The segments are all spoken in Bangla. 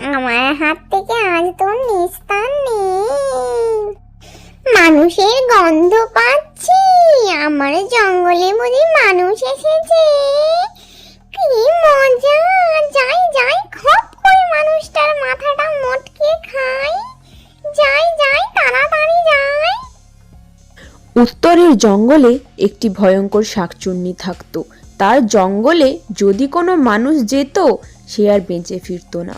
আমার হাত থেকে আজ তোর নিস্তার নেই। মানুষের গন্ধ পাচ্ছি, আমার জঙ্গলে বুঝি মানুষ এসেছে। কি মজা! যাই যাই, খপ করে মানুষটার মাথাটা মটকে খাই। যাই যাই, তাড়াতাড়ি যাই। উত্তরের জঙ্গলে একটি ভয়ঙ্কর শাকচুন্নি থাকত। তার জঙ্গলে যদি কোনো মানুষ যেত, সে আর বেঁচে ফিরত না।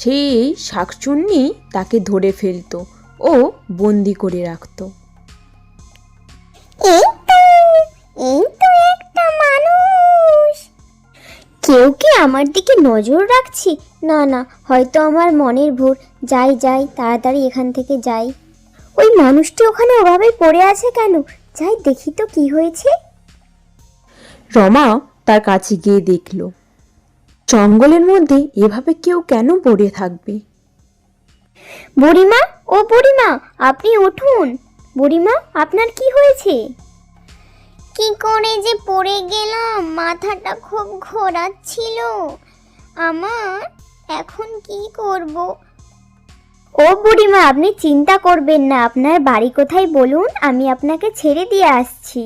সেই শাকচুন্নি তাকে ধরে ফেলত ও বন্দি করে রাখত। এই তো একটা মানুষ। কেউ কি আমার দিকে নজর রাখছি? না না, হয়তো আমার মনের ভুল। যাই যাই, তাড়াতাড়ি এখান থেকে যাই। ওই মানুষটি ওখানে ওভাবে পড়ে আছে কেন? যাই দেখি তো কি হয়েছে। রমা তার কাছে গিয়ে দেখল, জঙ্গলের মধ্যে এভাবে কেউ কেন পড়ে থাকবে। বুড়িমা, ও বুড়িমা, আপনি উঠুন। বুড়িমা, আপনার কি হয়েছে? কি করে যে পড়ে গেলাম, মাথাটা খুব ঘোরাচ্ছিল আমার। এখন কি করব? ও বুড়িমা, আপনি চিন্তা করবেন না। আপনার বাড়ি কোথায় বলুন, আমি আপনাকে ছেড়ে দিয়ে আসছি।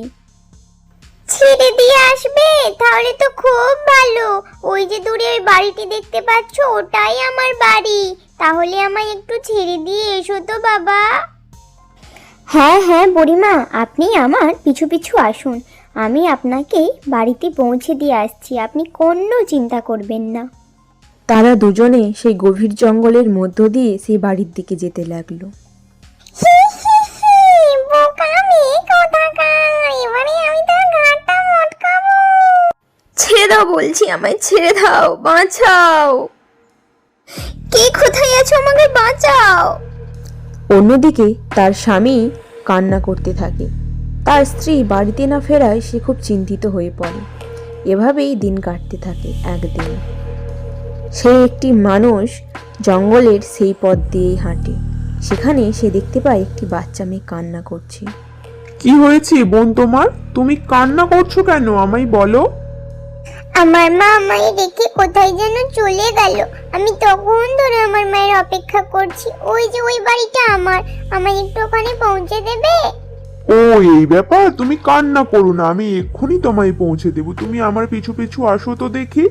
ছেড়ে দিয়ে আসবে? তাহলে তো খুব ভালো। ওই যে দূরে ওই বাড়িটি দেখতে পাচ্ছ, ওটাই আমার বাড়ি। তাহলে আমায় একটু ছেড়ে দিয়ে এসো তো বাবা। হ্যাঁ হ্যাঁ বুড়িমা, আপনি আমার পিছু পিছু আসুন। আমি আপনাকে বাড়িতে পৌঁছে দিয়ে আসছি, আপনি কোনো চিন্তা করবেন না। তারা দুজনে সেই গভীর জঙ্গলের মধ্য দিয়ে সেই বাড়ির দিকে যেতে লাগলো। ছেড়ে দাও বলছি, আমায় ছেড়ে দাও, বাঁচাও। কে কোথায় আছো? আমাকে বাঁচাও। অন্যদিকে তার স্বামী কান্না করতে থাকে। তার স্ত্রী বাড়িতে না ফেরায় সে খুব চিন্তিত হয়ে পড়ে। এভাবেই দিন কাটতে থাকে। একদিন সে একটি মানুষ জঙ্গলের সেই পথ দিয়েই হাঁটে। সেখানে সে দেখতে পায় একটি বাচ্চা মেয়ে কান্না করছে। কি হয়েছে বোন তোমার? তুমি কান্না করছো কেন, আমায় বলো। আমার মা আমায় রেখে কোথায় যেন চলে গেল। আমি তখন ধরে আমার মায়ের অপেক্ষা করছি। ওই যে ওই বাড়িটা আমার, আমায় একটু ওখানে পৌঁছে দেবে? ও এই ব্যাপার, তুমি কান্না করো না, আমি এক্ষুনি তোমায় পৌঁছে দেবো। তুমি আমার পিছু পিছু আসো তো দেখি।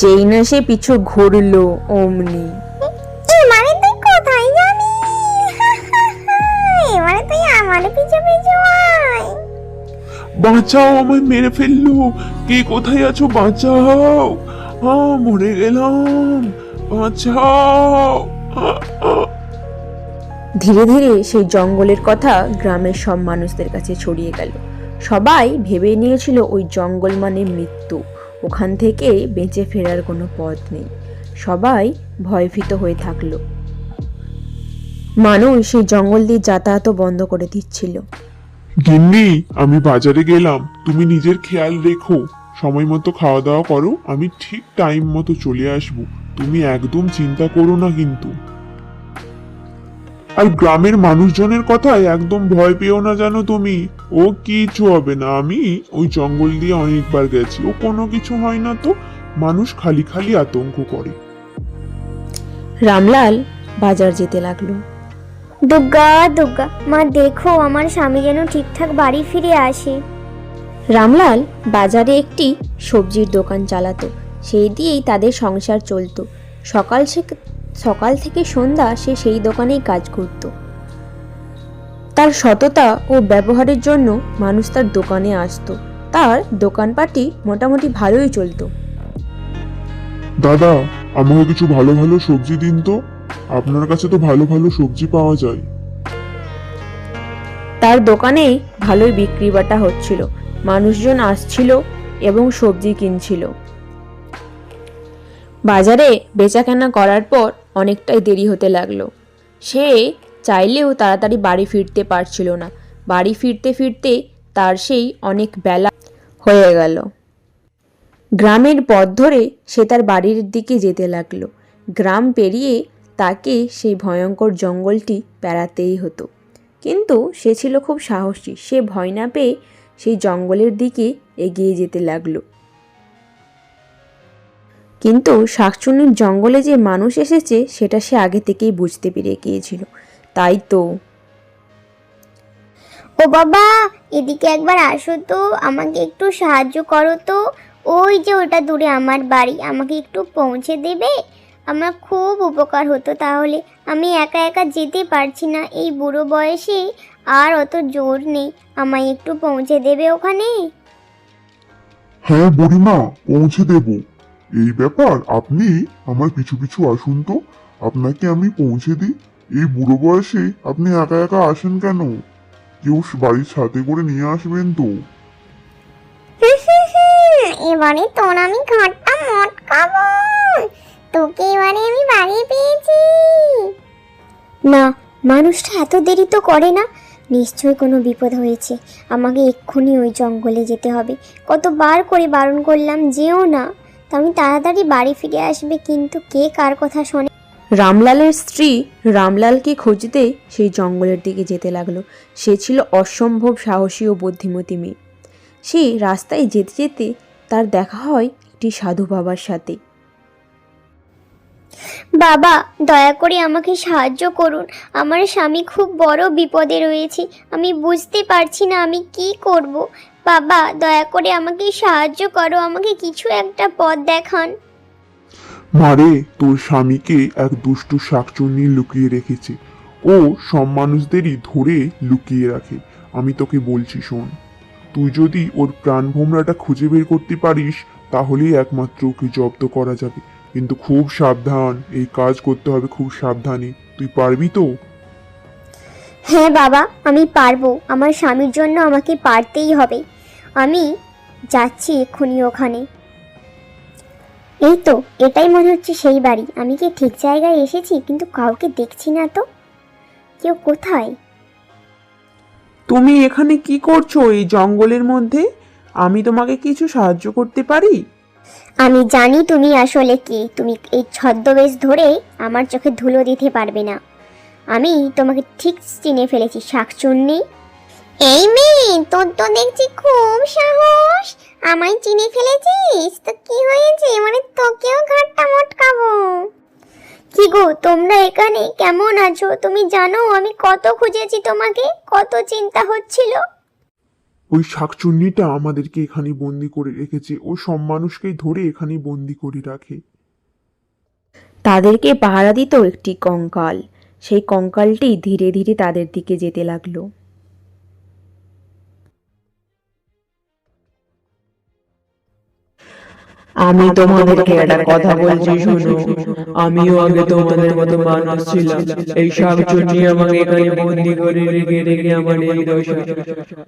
যেই না সে পিছু ঘুরলো, অমনি এবারে তুই কোথায় যাবি? এবারে তুই আমার পিছু পিছু আয়। বাঁচাও, আমায় মেরে ফেললো। কে কোথায় আছো? বাঁচাও, মরে গেলাম, বাঁচাও। ধীরে ধীরে সেই জঙ্গলের কথা গ্রামের সব মানুষদের কাছে ছড়িয়ে গেল। সবাই ভেবে নিয়েছিল ওই জঙ্গল মানে মৃত্যু, ওখান থেকে বেঁচে ফেরার কোনো পথ নেই। সবাই ভয়ভীত হয়ে থাকলো। মানুষ সেই জঙ্গল দিয়ে যাতায়াতও বন্ধ করে দিচ্ছিল। গিন্নি, আমি বাজারে গেলাম, তুমি নিজের খেয়াল রেখো। সময় মতো খাওয়া দাওয়া করো, আমি ঠিক টাইম মতো চলে আসবো। তুমি একদম চিন্তা করো না কিন্তু। আর গ্রামের মানুষজনের কথায় একদম ভয় পেও না জানো তুমি। ও কিছু হবে না, আমি ওই জঙ্গল দিয়ে অনেকবার গেছি, ও কোনো কিছু হয় না তো। মানুষ খালি খালি আতঙ্ক করে। রামলাল বাজার যেতে লাগলো। দুর্গা দুর্গা, মা দেখো আমার স্বামী যেন ঠিকঠাক বাড়ি ফিরে আসে। রামলাল বাজারে একটি সবজির দোকান চালাতো। সেই দিয়েই তাদের সংসার চলতো। সকাল থেকে সন্ধ্যা সে সেই দোকানেই কাজ করত। তার সততা ও ব্যবহারের জন্য মানুষ তার দোকানে আসতো। তার দোকানপাটি মোটামুটি ভালোই চলতো। দাদা, আমাকে কিছু ভালো ভালো সবজি দিন তো। আপনার কাছে তো ভালো ভালো সবজি পাওয়া যায়। তার দোকানে ভালোই বিক্রি বাটা হচ্ছিল, মানুষজন আসছিল এবং সবজি কিনছিল। বাজারে বেচাকেনা করার পর অনেকটাই দেরি হতে লাগলো। সে চাইলেও তাড়াতাড়ি বাড়ি ফিরতে পারছিল না। বাড়ি ফিরতে ফিরতে তার সেই অনেক বেলা হয়ে গেল। গ্রামের পথ ধরে সে তার বাড়ির দিকে যেতে লাগলো। গ্রাম পেরিয়ে তাকে সেই ভয়ঙ্কর জঙ্গলটি পেরাতেই হতো। কিন্তু সে ছিল খুব সাহসী। সে ভয় না পেয়ে সেই জঙ্গলের দিকে এগিয়ে যেতে লাগলো। কিন্তু শাকচুন্নির জঙ্গলে যে মানুষ এসেছে সেটা সে আগে থেকেই বুঝতে পেরে গিয়েছিল। তাই তো ও বাবা, এদিকে একবার আসো তো, আমাকে একটু সাহায্য করো তো। ওই যে ওটা দূরে আমার বাড়ি, আমাকে একটু পৌঁছে দেবে? আমার খুব উপকার হতো তাহলে। আমি একা একা যেতে পারছি না এই বুড়ো বয়সে, আর অত জোর নেই। আমায় একটু পৌঁছে দেবে ওখানে? হ্যাঁ বুড়িমা, পৌঁছে দেব। এই ব্যাপার, আপনি আমার পিছু পিছু আসুন তো, আপনাকে আমি পৌঁছে দিই। এই বুড়ো বয়সে আপনি একা একা আসেন কেন? কেউ বাড়ির সাথে করে নিয়ে আসবেন তো। এবারে তোর আমি ঘরটা মটকাবো। তোকে এবারে আমি বাড়ি পেয়েছি। না, মানুষটা এত দেরি তো করে না। নিশ্চয়ই কোনো বিপদ হয়েছে। আমাকে এক্ষুনি ওই জঙ্গলে যেতে হবে। কতবার করে বারণ করলাম যেও না, তো আমি তাড়াতাড়ি বাড়ি ফিরে আসবে, কিন্তু কে কার কথা শোনে। রামলালের স্ত্রী রামলালকে খুঁজতে সেই জঙ্গলের দিকে যেতে লাগলো। সে ছিল অসম্ভব সাহসী ও বুদ্ধিমতী মেয়ে। সে রাস্তায় যেতে যেতে তার দেখা হয় একটি সাধু বাবার সাথে। বাবা, দয়া করে আমাকে সাহায্য করুন। আমার স্বামী খুব বড় বিপদে রয়েছে। আমি বুঝতে পারছি না আমি কি করব। বাবা, দয়া করে আমাকে সাহায্য করো, আমাকে কিছু একটা পথ দেখান। মারে, তোর স্বামীকে এক দুষ্টু শাকচুন্নি লুকিয়ে রেখেছে। ও সব মানুষদেরই ধরে লুকিয়ে রাখে। আমি তোকে বলছি শোন, তুই যদি ওর প্রাণ ভোমরাটা খুঁজে বের করতে পারিস, তাহলেই একমাত্র ওকে জব্দ করা যাবে। কিন্তু খুব সাবধান, এই কাজ করতে হবে খুব সাবধানে। তুই পারবি তো? হ্যাঁ বাবা, আমি পারবো। আমার স্বামীর জন্য আমাকে পারতেই হবে। আমি যাচ্ছি এক্ষুনি ওখানে। এই তো, এটাই মনে হচ্ছে সেই বাড়ি। আমি কি ঠিক জায়গায় এসেছি? কিন্তু কাউকে দেখছি না তো। কেউ কোথায়? তুমি এখানে কি করছো এই জঙ্গলের মধ্যে? আমি তোমাকে কিছু সাহায্য করতে পারি? আমি জানি তুমি আসলে কে। তুমি এই ছদ্মবেশ ধরে আমার চোখে ধুলো দিতে পারবে না। আমি তোমাকে ঠিক চিনে ফেলেছি, শাকচুন্নি। এই মেয়ে, তোর তো দেখছি খুব সাহস। আমায় চিনে ফেলেছিস তো কি হয়েছে? মানে তোকেও ঘাটটা মটকাবো। কি গো, তোমরা এখানে কেমন আছো? তুমি জানো আমি কত খুঁজেছি তোমাকে, কত চিন্তা হচ্ছিল। ওই শাকচুন্নিটা আমাদেরকে এখানে বন্দি করে রেখেছে। ও সব মানুষকেই ধরে এখানে বন্দি করে রাখে। তাদেরকে পাহারা দিত একটি কঙ্কাল। সেই কঙ্কালটি ধীরে ধীরে তাদের দিকে যেতে লাগলো। আমি তোমাদেরকে একটা কথা বলছি, শোনো। আমিও আগে তোমাদের মতো মানুষ ছিলাম। এই শাকচুন্নি আমাকে এখানে বন্দি করে রেখে রেখে আমার এই দশা।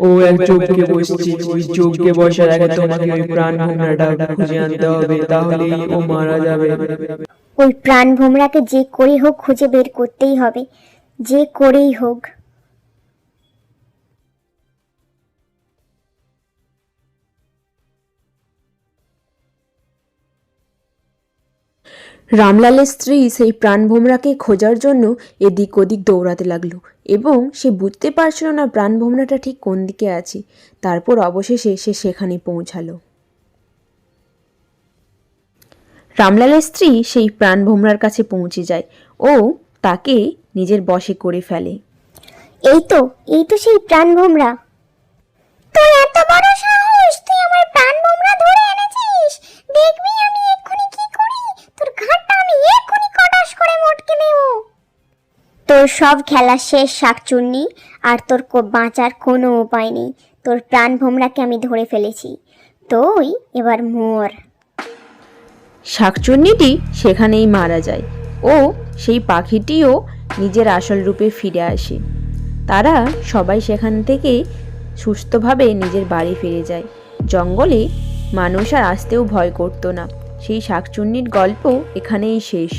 ও এক চোখকে বসছে, ওই চোখকে বসার আগে তোমাকে ওই প্রাণ ভোমরাটা খুঁজে আনতে হবে, তাহলেই ও মারা যাবে। ওই প্রাণ ভোমরাকে যে করে হোক খুঁজে বের করতেই হবে, যে করেই হোক। রামলালের স্ত্রী সেই প্রাণভোমরাকে খোঁজার জন্য এদিক ওদিক দৌড়াতে লাগলো এবং সে বুঝতে পারছিল না প্রাণভোমরাটা ঠিক কোন দিকে আছে। তারপর অবশেষে সে সেখানে পৌঁছালো। রামলালের স্ত্রী সেই প্রাণভোমরার কাছে পৌঁছে যায় ও তাকে নিজের বশে করে ফেলে। এই তো সেই প্রাণ ভোমরা। তোর এত বড় সাহস, তুই আমার প্রাণ ভোমরা ধরে এনেছিস? দেখবি আমি এক্ষুনি কি করি। তোর ঘাটটা আমি এক্ষুনি কটাস করে মটকে দেব। তোর সব খেলা শেষ, শাকচুন্নি। আর তোর বাঁচার কোনো উপায় নেই। তোর প্রাণ ভোমরাকে আমি ধরে ফেলেছি। তুই এবার মর। শাকচুন্নিটি সেখানেই মারা যায় ও সেই পাখিটিও নিজের আসল রূপে ফিরে আসে। তারা সবাই সেখান থেকে সুস্থভাবে নিজের বাড়ি ফিরে যায়। জঙ্গলে মানুষ আর আসতেও ভয় করতো না। সেই শাকচুন্নির গল্প এখানেই শেষ।